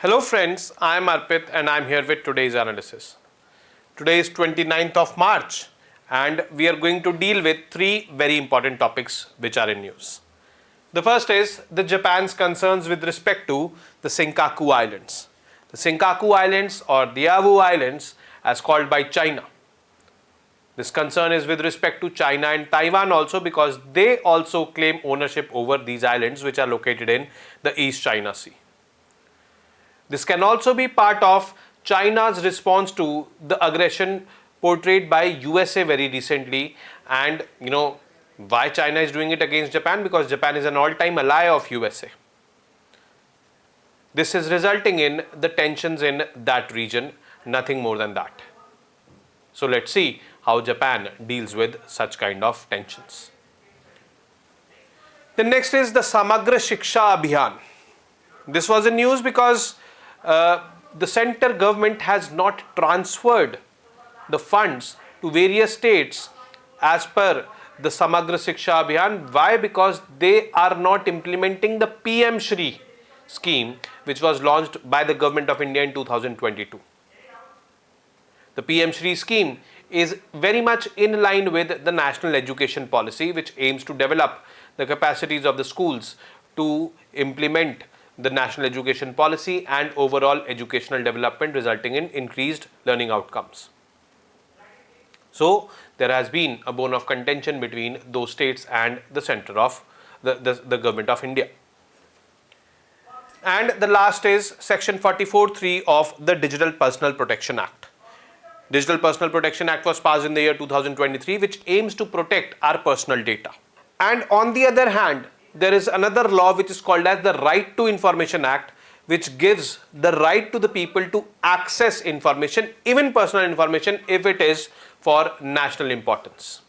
Hello friends, I am Arpit and I am here with today's analysis. Today is 29th of March and we are going to deal with three very important topics which are in news. The first is the Japan's concerns with respect to the Senkaku Islands. The Senkaku Islands or Diaoyu Islands as called by China. This concern is with respect to China and Taiwan also because they also claim ownership over these islands which are located in the East China Sea. This can also be part of China's response to the aggression portrayed by USA very recently, and why China is doing it against Japan, because Japan is an all-time ally of USA. This is resulting in the tensions in that region, nothing more than that. So let's see how Japan deals with such kind of tensions. The next is the Samagra Shiksha Abhiyan. This was in news because the center government has not transferred the funds to various states as per the Samagra Shiksha Abhiyan. Why? Because they are not implementing the PM Shri scheme which was launched by the government of India in 2022. The PM Shri scheme is very much in line with the national education policy which aims to develop the capacities of the schools to implement the national education policy and overall educational development, resulting in increased learning outcomes. So there has been a bone of contention between those states and the center of the government of India. And the last is section 44(3) of the Digital Personal Protection Act. Digital Personal Protection Act was passed in the year 2023 which aims to protect our personal data. And on the other hand, there is another law which is called as the Right to Information Act, which gives the right to the people to access information, even personal information, if it is for national importance.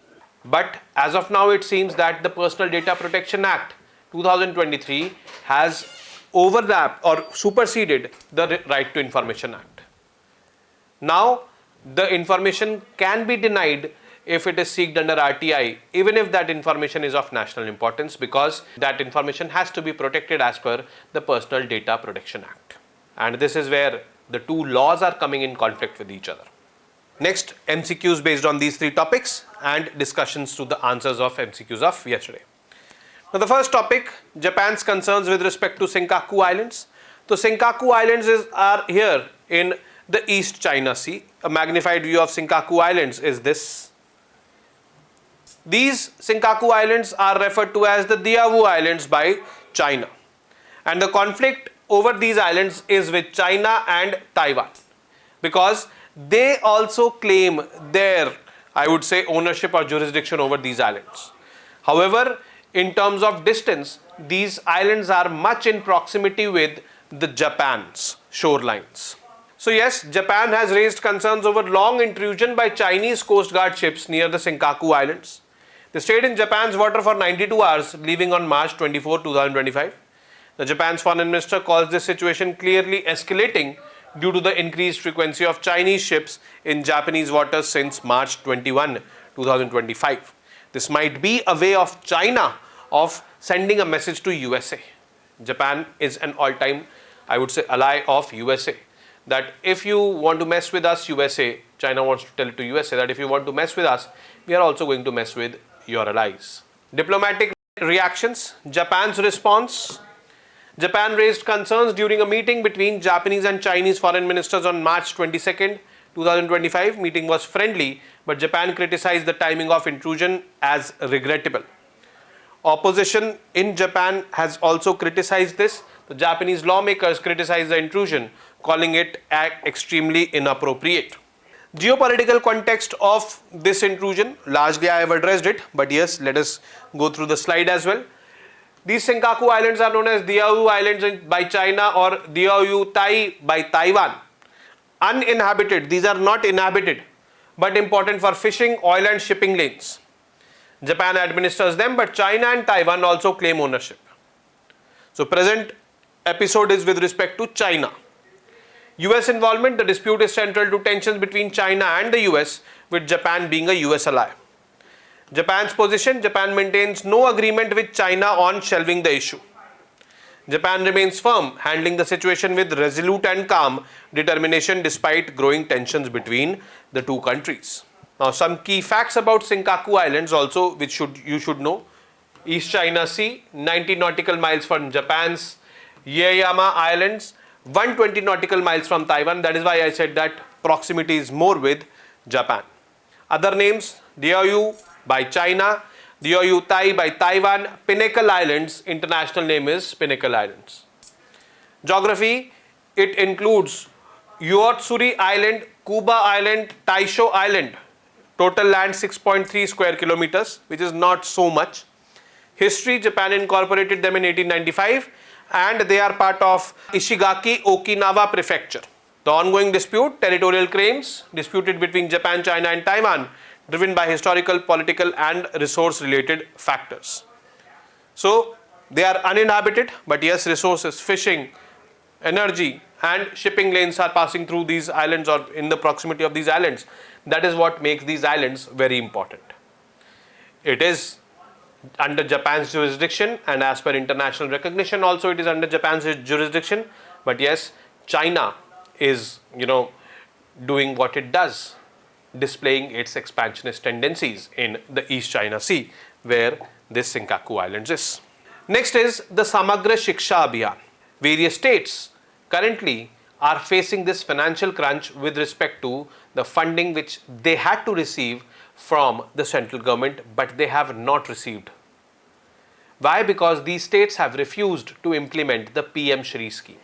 But as of now, it seems that the Personal Data Protection Act 2023 has overlapped or superseded the Right to Information Act. Now, the information can be denied if it is sought under RTI, even if that information is of national importance, because that information has to be protected as per the Personal Data Protection Act. And this is where the two laws are coming in conflict with each other. Next, MCQs based on these three topics and discussions to the answers of MCQs of yesterday. Now the first topic, Japan's concerns with respect to Senkaku Islands. So Senkaku Islands are here in the East China Sea. A magnified view of Senkaku Islands is this. These Senkaku Islands are referred to as the Diaoyu Islands by China. And the conflict over these islands is with China and Taiwan, because they also claim their, I would say, ownership or jurisdiction over these islands. However, in terms of distance, these islands are much in proximity with the Japan's shorelines. So yes, Japan has raised concerns over long intrusion by Chinese Coast Guard ships near the Senkaku Islands. They stayed in Japan's water for 92 hours, leaving on March 24, 2025. The Japan's foreign minister calls this situation clearly escalating due to the increased frequency of Chinese ships in Japanese waters since March 21, 2025. This might be a way of China of sending a message to USA. Japan is an all-time, I would say, ally of USA. That if you want to mess with us, USA, China wants to tell it to USA that if you want to mess with us, we are also going to mess with your allies. Diplomatic reactions, Japan's response. Japan raised concerns during a meeting between Japanese and Chinese foreign ministers on March 22nd, 2025. Meeting was friendly, but Japan criticized the timing of intrusion as regrettable. Opposition in Japan has also criticized this. The Japanese lawmakers criticized the intrusion, calling it extremely inappropriate. Geopolitical context of this intrusion, largely I have addressed it, but yes, let us go through the slide as well. These Senkaku Islands are known as Diaoyu Islands by China or Diaoyu Tai by Taiwan. Uninhabited, these are not inhabited, but important for fishing, oil and shipping lanes. Japan administers them, but China and Taiwan also claim ownership. So present episode is with respect to China. US involvement, the dispute is central to tensions between China and the US, with Japan being a US ally. Japan's position, Japan maintains no agreement with China on shelving the issue. Japan remains firm, handling the situation with resolute and calm determination despite growing tensions between the two countries. Now, some key facts about Senkaku Islands also, which you should know. East China Sea, 90 nautical miles from Japan's Yaeyama Islands, 120 nautical miles from Taiwan. That is why I said that proximity is more with Japan. Other names, Diaoyu by China, Diaoyu Tai by Taiwan, Pinnacle Islands, international name is Pinnacle Islands. Geography, it includes Yotsuri Island, Kuba Island, Taisho Island. Total land 6.3 square kilometers, which is not so much. History, Japan incorporated them in 1895 and they are part of Ishigaki, Okinawa Prefecture. The ongoing dispute, territorial claims disputed between Japan, China and Taiwan, driven by historical, political and resource related factors. So they are uninhabited, but yes, resources, fishing, energy and shipping lanes are passing through these islands or in the proximity of these islands. That is what makes these islands very important. It is under Japan's jurisdiction and as per international recognition also it is under Japan's jurisdiction, but yes, China is doing what it does, displaying its expansionist tendencies in the East China Sea where this Senkaku Islands is. Next is the Samagra Shiksha Abhiyan. Various states currently are facing this financial crunch with respect to the funding which they had to receive from the central government, but they have not received. Why? Because these states have refused to implement the PM Shri scheme.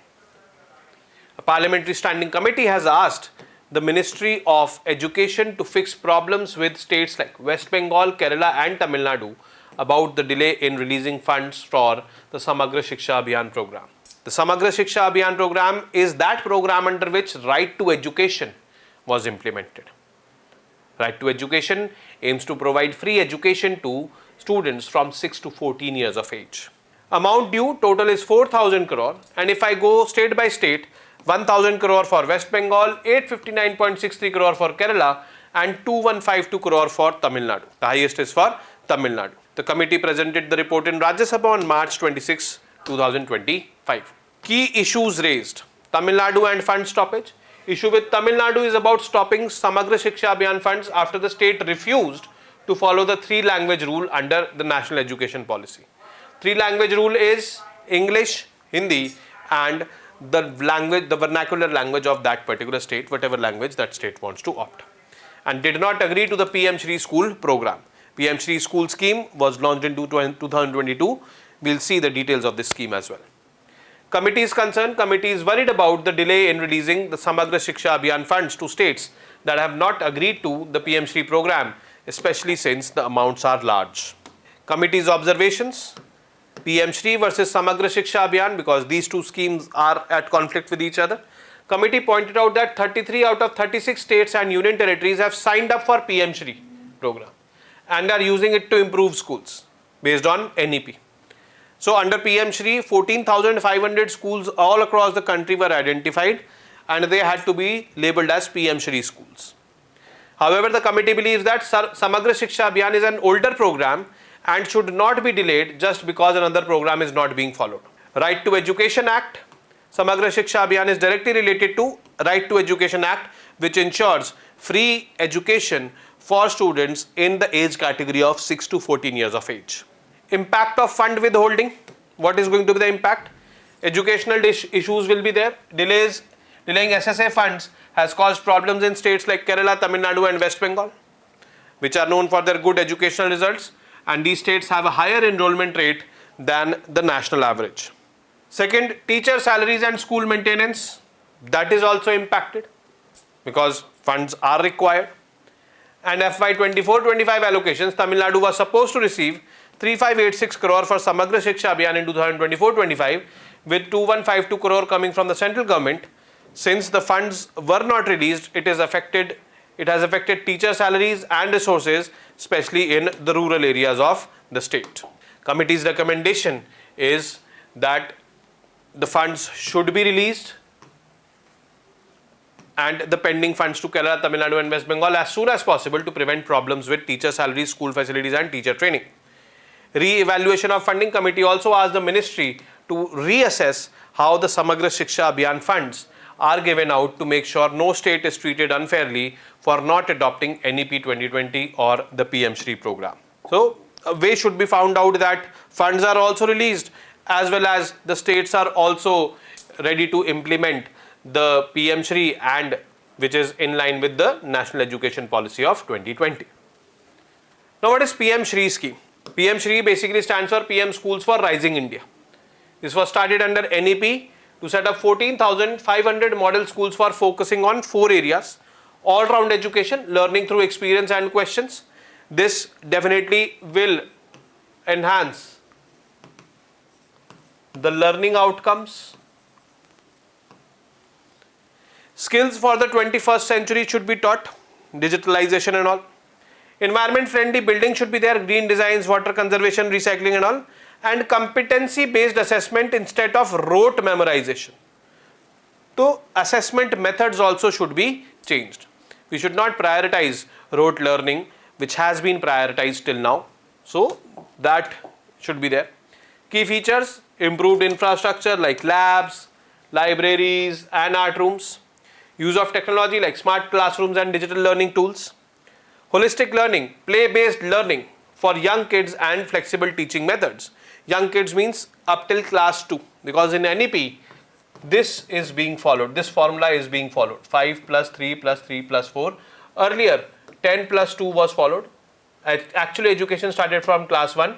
A parliamentary standing committee has asked the Ministry of Education to fix problems with states like West Bengal, Kerala and Tamil Nadu about the delay in releasing funds for the Samagra Shiksha Abhiyan program. The Samagra Shiksha Abhiyan program is that program under which right to education was implemented. Right to education aims to provide free education to students from 6 to 14 years of age. Amount due total is 4,000 crore and if I go state by state, 1,000 crore for West Bengal, 859.63 crore for Kerala and 2,152 crore for Tamil Nadu. The highest is for Tamil Nadu. The committee presented the report in Rajya Sabha on March 26, 2025. Key issues raised. Tamil Nadu and fund stoppage. Issue with Tamil Nadu is about stopping Samagra Shiksha Abhiyan funds after the state refused to follow the 3-language rule under the national education policy. 3-language rule is English, Hindi and the vernacular language of that particular state, whatever language that state wants to opt, and did not agree to the PM Shri School program. PM Shri School scheme was launched in 2022. We'll see the details of this scheme as well. Committee is concerned. Committee is worried about the delay in releasing the Samagra Shiksha Abhiyan funds to states that have not agreed to the PM Shri program, especially since the amounts are large. Committee's observations. PM Shri versus Samagra Shiksha Abhiyan, because these two schemes are at conflict with each other. Committee pointed out that 33 out of 36 states and union territories have signed up for PM Shri program and are using it to improve schools based on NEP. So under PM Shri, 14,500 schools all across the country were identified and they had to be labeled as PM Shri schools. However, the committee believes that Samagra Shiksha Abhiyan is an older program and should not be delayed just because another program is not being followed. Right to Education Act. Samagra Shiksha Abhiyan is directly related to Right to Education Act, which ensures free education for students in the age category of 6 to 14 years of age. Impact of fund withholding. What is going to be the impact? Educational issues will be there. Delaying SSA funds has caused problems in states like Kerala, Tamil Nadu and West Bengal, which are known for their good educational results, and these states have a higher enrollment rate than the national average. Second, teacher salaries and school maintenance, that is also impacted because funds are required. And FY 24-25 allocations, Tamil Nadu was supposed to receive 3586 crore for Samagra Shiksha Abhiyan in 2024-25 with 2152 crore coming from the central government. Since the funds were not released, it has affected teacher salaries and resources, especially in the rural areas of the state. Committee's recommendation is that the funds should be released and the pending funds to Kerala, Tamil Nadu and West Bengal as soon as possible to prevent problems with teacher salaries, school facilities and teacher training. Re-evaluation of funding. Committee also asked the ministry to reassess how the Samagra Shiksha Abhiyan funds are given out to make sure no state is treated unfairly for not adopting NEP 2020 or the PM Shri program. So a way should be found out that funds are also released, as well as the states are also ready to implement the PM Shri, and which is in line with the National Education Policy of 2020. Now what is PM Shri scheme? PM Shri basically stands for PM Schools for Rising India. This was started under NEP to set up 14,500 model schools for focusing on 4 areas: all-round education, learning through experience and questions. This definitely will enhance the learning outcomes. Skills for the 21st century should be taught, digitalization and all. Environment friendly building should be there, green designs, water conservation, recycling and all. And competency based assessment instead of rote memorization. So assessment methods also should be changed. We should not prioritize rote learning, which has been prioritized till now. So that should be there. Key features: improved infrastructure like labs, libraries and art rooms. Use of technology like smart classrooms and digital learning tools. Holistic learning, play-based learning for young kids and flexible teaching methods. Young kids means up till class 2, because in NEP this is being followed, this formula is being followed, 5 plus 3 plus 3 plus 4. Earlier 10 plus 2 was followed. Actually education started from class 1.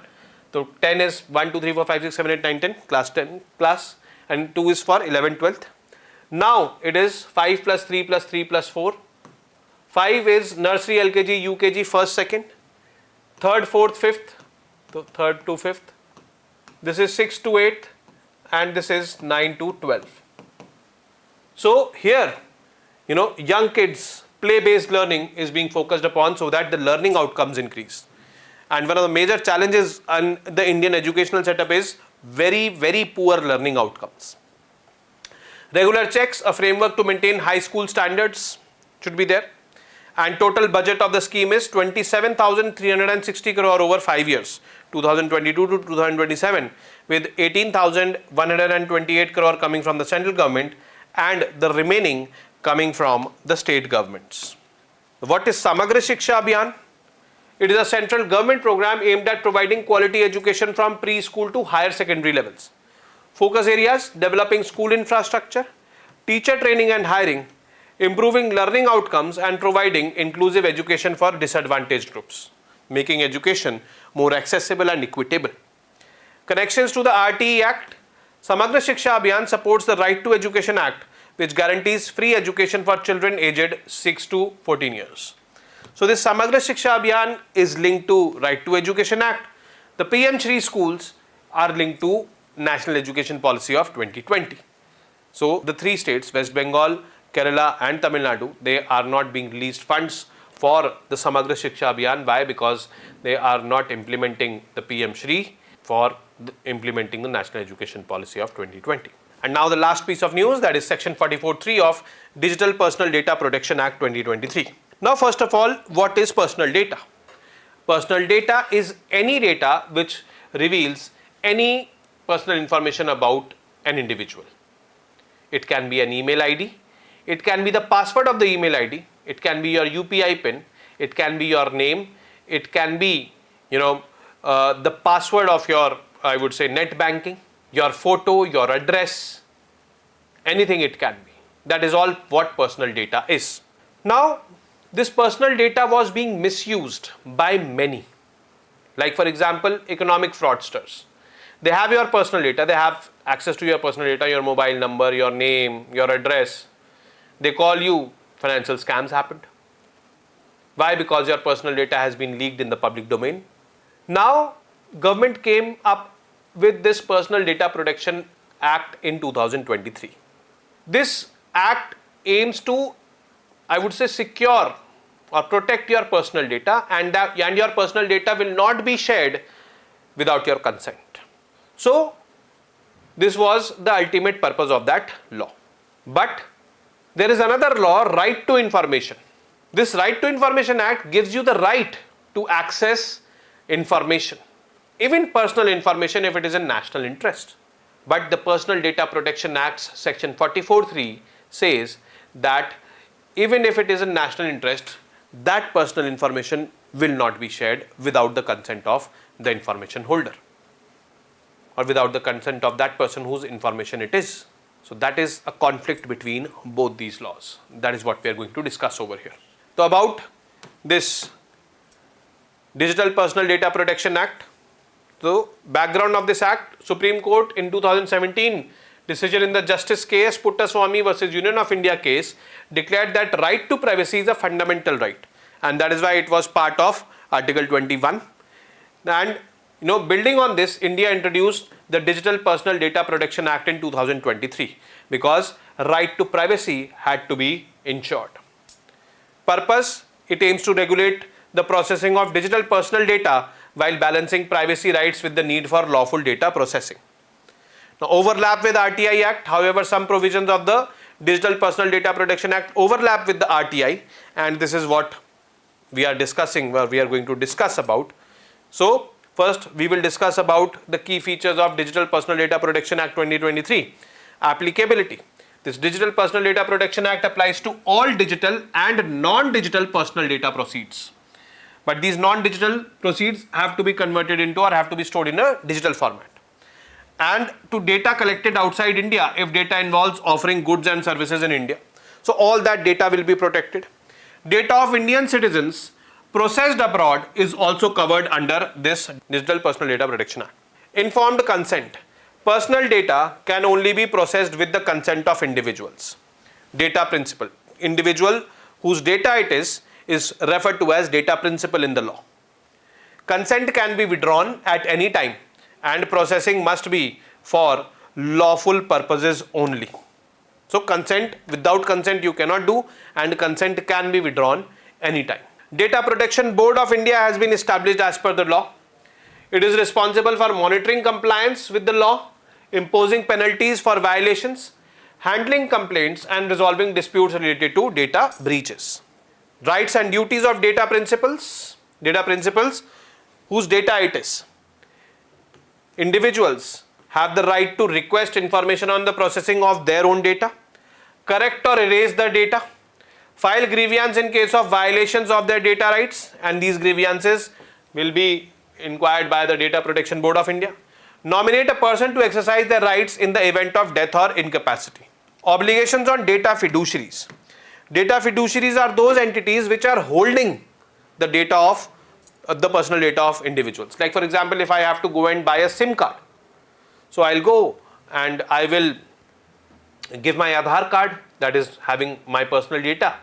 So 10 is 1, 2, 3, 4, 5, 6, 7, 8, 9, 10, class 10 class, and 2 is for 11, 12th. Now it is 5 plus 3 plus 3 plus 4. 5 is nursery, LKG, UKG, first, second, third, fourth, fifth, so third to fifth. This is 6 to 8th, and this is 9 to 12. So here, young kids, play-based learning is being focused upon so that the learning outcomes increase. And one of the major challenges in the Indian educational setup is very, very poor learning outcomes. Regular checks, a framework to maintain high school standards should be there. And total budget of the scheme is 27,360 crore over 5 years, 2022 to 2027, with 18,128 crore coming from the central government and the remaining coming from the state governments. What is Samagra Shiksha Abhiyan? It is a central government program aimed at providing quality education from preschool to higher secondary levels. Focus areas: developing school infrastructure, teacher training and hiring, improving learning outcomes and providing inclusive education for disadvantaged groups, making education more accessible and equitable. Connections to the RTE Act. Samagra Shiksha Abhiyan supports the Right to Education Act, which guarantees free education for children aged 6 to 14 years. So this Samagra Shiksha Abhiyan is linked to Right to Education Act. The PM Shri schools are linked to National Education Policy of 2020. So the 3 states, West Bengal, Kerala and Tamil Nadu, they are not being released funds for the Samagra Shiksha Abhiyan. Why? Because they are not implementing the PM Shri for implementing the National Education Policy of 2020. And now the last piece of news, that is Section 44(3) of Digital Personal Data Protection Act 2023. Now first of all, what is personal data? Personal data is any data which reveals any personal information about an individual. It can be an email ID, it can be the password of the email ID, it can be your UPI pin, it can be your name, it can be the password of your, I would say, net banking, your photo, your address, anything it can be. That is all what personal data is. Now this personal data was being misused by many, like for example economic fraudsters. They have your personal data, they have access to your personal data, your mobile number, your name, your address. They call you, financial scams happened. Why? Because your personal data has been leaked in the public domain. Now government came up with this Personal Data Protection Act in 2023. This act aims to, I would say, secure or protect your personal data, and your personal data will not be shared without your consent. So this was the ultimate purpose of that law. But there is another law, Right to Information. This Right to Information Act gives you the right to access information, even personal information, if it is in national interest. But the Personal Data Protection Act's section 44(3) says that even if it is in national interest, that personal information will not be shared without the consent of the information holder or without the consent of that person whose information it is. So that is a conflict between both these laws. That is what we are going to discuss over here. So about this Digital Personal Data Protection Act. So background of this act: Supreme Court in 2017 decision in the Justice K.S. Puttaswamy versus Union of India case declared that right to privacy is a fundamental right, and that is why it was part of Article 21. And building on this, India introduced the Digital Personal Data Protection Act in 2023 because right to privacy had to be ensured. Purpose: it aims to regulate the processing of digital personal data while balancing privacy rights with the need for lawful data processing. Now, overlap with RTI Act. However, some provisions of the Digital Personal Data Protection Act overlap with the RTI, and this is what we are discussing, where we are going to discuss about. So first we will discuss about the key features of Digital Personal Data Protection Act 2023. Applicability: this Digital Personal Data Protection Act applies to all digital and non-digital personal data proceeds. But these non-digital proceeds have to be converted into or have to be stored in a digital format. And to data collected outside India if data involves offering goods and services in India. So all that data will be protected. Data of Indian citizens processed abroad is also covered under this Digital Personal Data Protection Act. Informed consent: personal data can only be processed with the consent of individuals. Data principle: individual whose data it is referred to as data principle in the law. Consent can be withdrawn at any time, and processing must be for lawful purposes only. So consent, without consent you cannot do, and consent can be withdrawn anytime. Data Protection Board of India has been established as per the law. It is responsible for monitoring compliance with the law, imposing penalties for violations, handling complaints, and resolving disputes related to data breaches. Rights and duties of data principals: whose data it is. Individuals have the right to request information on the processing of their own data, correct or erase the data, file grievance in case of violations of their data rights, and these grievances will be inquired by the Data Protection Board of India. Nominate a person to exercise their rights in the event of death or incapacity. Obligations on data fiduciaries. Data fiduciaries are those entities which are holding the data of the personal data of individuals. Like for example, if I have to go and buy a SIM card, so I'll go and I will give my Aadhaar card that is having my personal data,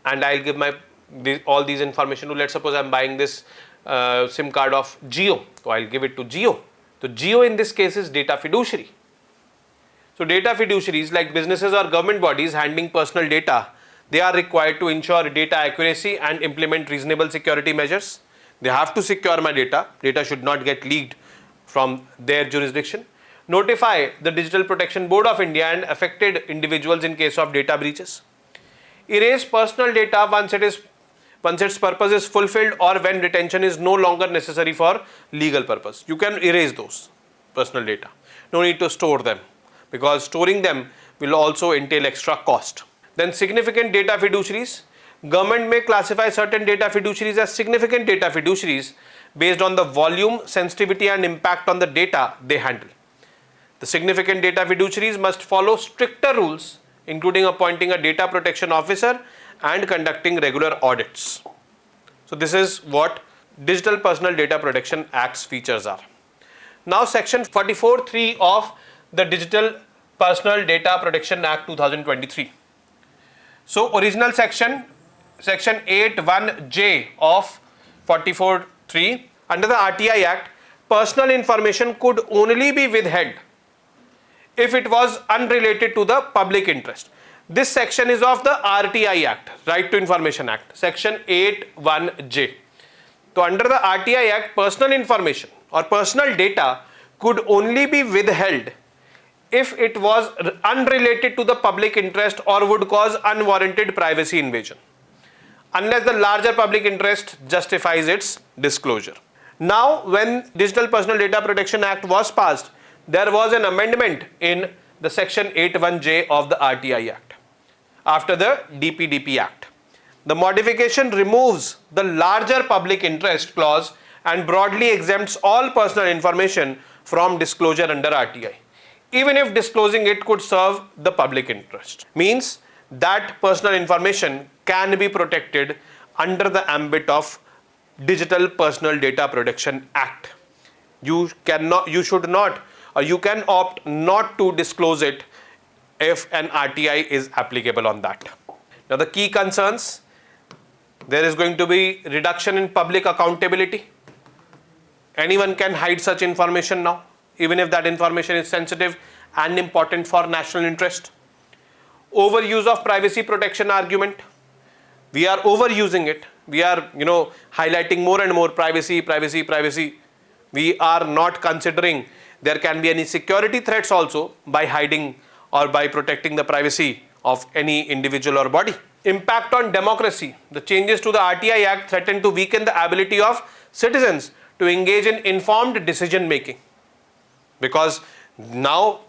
and I'll give all these information to, let's suppose I'm buying this SIM card of Jio, so I'll give it to Jio. So Jio in this case is data fiduciary. So data fiduciaries, like businesses or government bodies handling personal data, they are required to ensure data accuracy and implement reasonable security measures. They have to secure my data. Data should not get leaked from their jurisdiction. Notify the Digital Protection Board of India and affected individuals in case of data breaches. Erase personal data once its purpose is fulfilled or when retention is no longer necessary for legal purpose. You can erase those personal data. No need to store them, because storing them will also entail extra cost. Then significant data fiduciaries. Government may classify certain data fiduciaries as significant data fiduciaries based on the volume, sensitivity and impact on the data they handle. The significant data fiduciaries must follow stricter rules, including appointing a data protection officer and conducting regular audits. So this is what Digital Personal Data Protection Act's features are. Now section 44(3) of the Digital Personal Data Protection Act 2023. So original section 8(1)(j) of 44(3), under the RTI Act, personal information could only be withheld if it was unrelated to the public interest. This section is of the RTI Act, Right to Information Act, section 8(1)(j). So under the RTI Act, personal information or personal data could only be withheld if it was unrelated to the public interest or would cause unwarranted privacy invasion, unless the larger public interest justifies its disclosure. Now, when Digital Personal Data Protection Act was passed, there was an amendment in the section 81J of the RTI Act after the DPDP Act. The modification removes the larger public interest clause and broadly exempts all personal information from disclosure under RTI, even if disclosing it could serve the public interest. Means that personal information can be protected under the ambit of Digital Personal Data Protection Act. You should not, or you can opt not to disclose it if an RTI is applicable on that. Now the key concerns: there is going to be reduction in public accountability. Anyone can hide such information now, even if that information is sensitive and important for national interest. Overuse of privacy protection argument. We are overusing it. We are, highlighting more and more privacy. We are not considering there can be any security threats also by hiding or by protecting the privacy of any individual or body. Impact on democracy. The changes to the RTI Act threaten to weaken the ability of citizens to engage in informed decision making, because now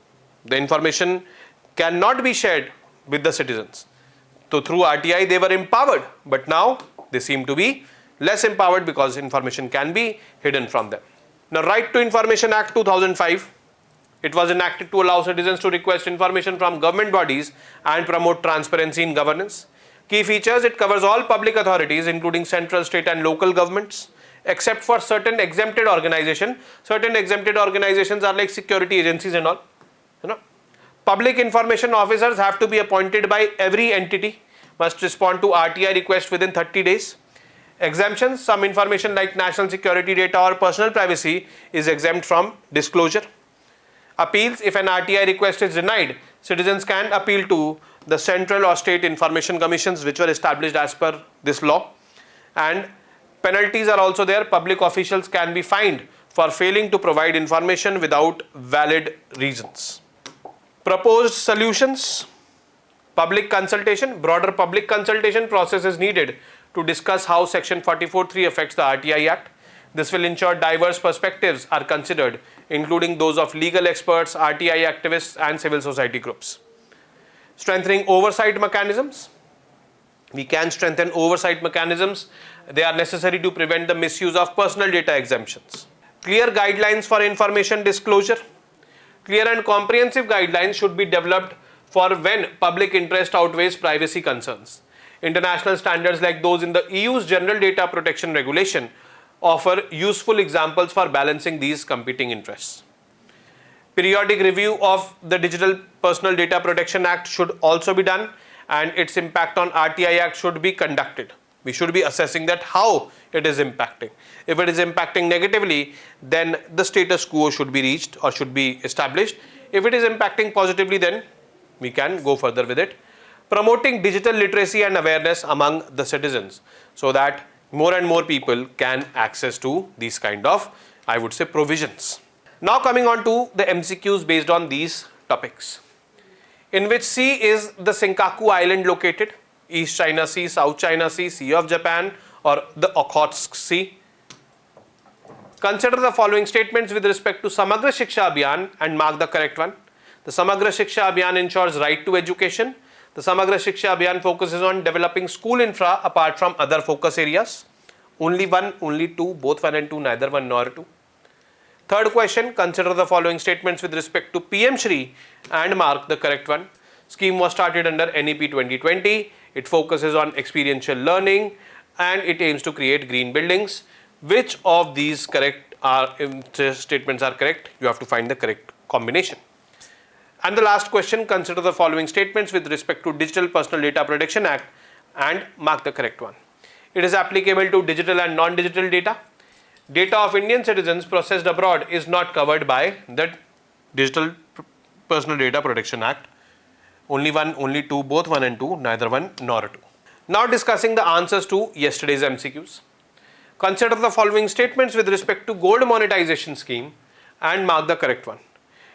the information cannot be shared with the citizens. So through RTI they were empowered, but now they seem to be less empowered because information can be hidden from them. Now, Right to Information Act 2005, it was enacted to allow citizens to request information from government bodies and promote transparency in governance. Key features: it covers all public authorities including central, state and local governments, except for certain exempted organizations. Certain exempted organizations are like security agencies and all. Public information officers have to be appointed by every entity, must respond to RTI request within 30 days. Exemptions: some information like national security data or personal privacy is exempt from disclosure. Appeals: if an RTI request is denied, citizens can appeal to the central or state information commissions which were established as per this law. And penalties are also there. Public officials can be fined for failing to provide information without valid reasons. Proposed solutions: public consultation. Broader public consultation process is needed to discuss how Section 44(3) affects the RTI Act. This will ensure diverse perspectives are considered, including those of legal experts, RTI activists and civil society groups. Strengthening oversight mechanisms. We can strengthen oversight mechanisms. They are necessary to prevent the misuse of personal data exemptions. Clear guidelines for information disclosure. Clear and comprehensive guidelines should be developed for when public interest outweighs privacy concerns. International standards like those in the EU's General Data Protection Regulation offer useful examples for balancing these competing interests. Periodic review of the Digital Personal Data Protection Act should also be done, and its impact on RTI Act should be conducted. We should be assessing that how it is impacting. If it is impacting negatively, then the status quo should be reached or should be established. If it is impacting positively, then we can go further with it. Promoting digital literacy and awareness among the citizens so that more and more people can access to these kind of, I would say, provisions. Now coming on to the MCQs based on these topics. In which sea is the Senkaku Island located? East China Sea, South China Sea, Sea of Japan or the Okhotsk Sea? Consider the following statements with respect to Samagra Shiksha Abhiyan and mark the correct one. The Samagra Shiksha Abhiyan ensures right to education. The Samagra Shiksha Abhiyan focuses on developing school infra apart from other focus areas. Only one, only two, both one and two, neither one nor two. Third question, consider the following statements with respect to PM Shri and mark the correct one. Scheme was started under NEP 2020. It focuses on experiential learning and it aims to create green buildings. Which of these statements are correct? You have to find the correct combination. And the last question, consider the following statements with respect to Digital Personal Data Protection Act and mark the correct one. It is applicable to digital and non-digital data. Data of Indian citizens processed abroad is not covered by the Digital Personal Data Protection Act. Only one, only two, both one and two, neither one nor two. Now discussing the answers to yesterday's MCQs. Consider the following statements with respect to gold monetization scheme and mark the correct one.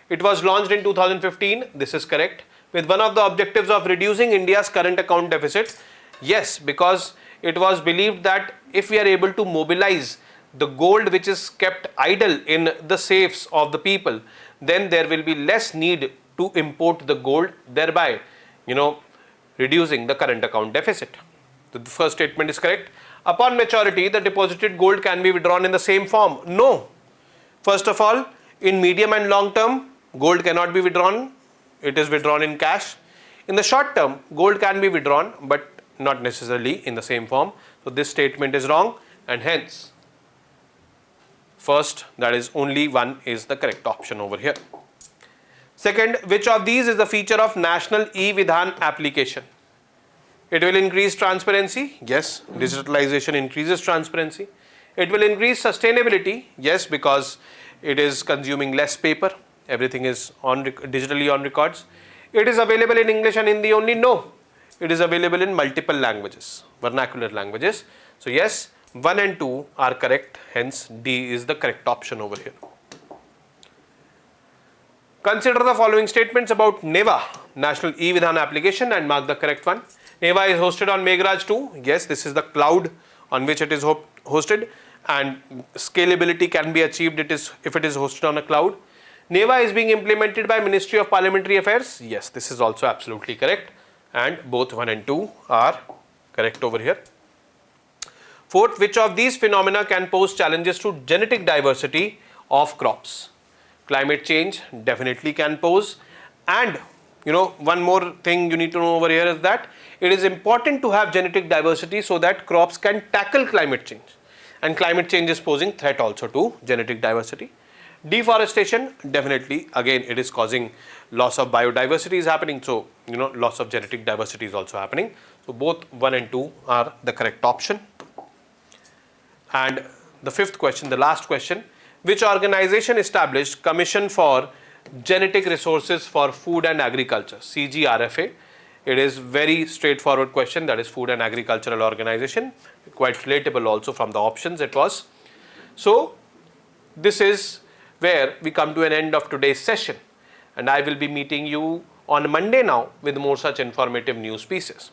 It was launched in 2015, this is correct, with one of the objectives of reducing India's current account deficit. Yes, because it was believed that if we are able to mobilize the gold which is kept idle in the safes of the people, then there will be less need to import the gold, thereby, reducing the current account deficit. The first statement is correct. Upon maturity, the deposited gold can be withdrawn in the same form. No. First of all, in medium and long term, gold cannot be withdrawn. It is withdrawn in cash. In the short term, gold can be withdrawn, but not necessarily in the same form. So this statement is wrong, and hence, first, that is only one is the correct option over here. Second, which of these is the feature of National E-Vidhan application? It will increase transparency. Yes, digitalization increases transparency. It will increase sustainability. Yes, because it is consuming less paper. Everything is digitally on records. It is available in English and Hindi only. No, it is available in multiple languages, vernacular languages. So yes, 1 and 2 are correct. Hence, D is the correct option over here. Consider the following statements about NEVA, National E-Vidhan application, and mark the correct one. NEVA is hosted on Meghraj 2. Yes, this is the cloud on which it is hosted, and scalability can be achieved if it is hosted on a cloud. NEVA is being implemented by Ministry of Parliamentary Affairs. Yes, this is also absolutely correct, and both 1 and 2 are correct over here. Fourth, which of these phenomena can pose challenges to genetic diversity of crops? Climate change definitely can pose, and one more thing you need to know over here is that it is important to have genetic diversity so that crops can tackle climate change, and climate change is posing threat also to genetic diversity. Deforestation, definitely, again, it is causing loss of biodiversity is happening, so loss of genetic diversity is also happening. So both 1 and 2 are the correct option. And the fifth question, the last question, which organization established Commission for Genetic Resources for Food and Agriculture, CGRFA? It is very straightforward question, that is Food and Agricultural Organization, quite relatable also from the options it was. So this is where we come to an end of today's session, and I will be meeting you on Monday now with more such informative news pieces.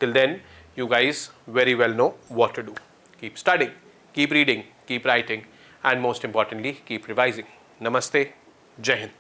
Till then, you guys very well know what to do. Keep studying, keep reading, keep writing, and most importantly, keep revising. Namaste, Jai Hind.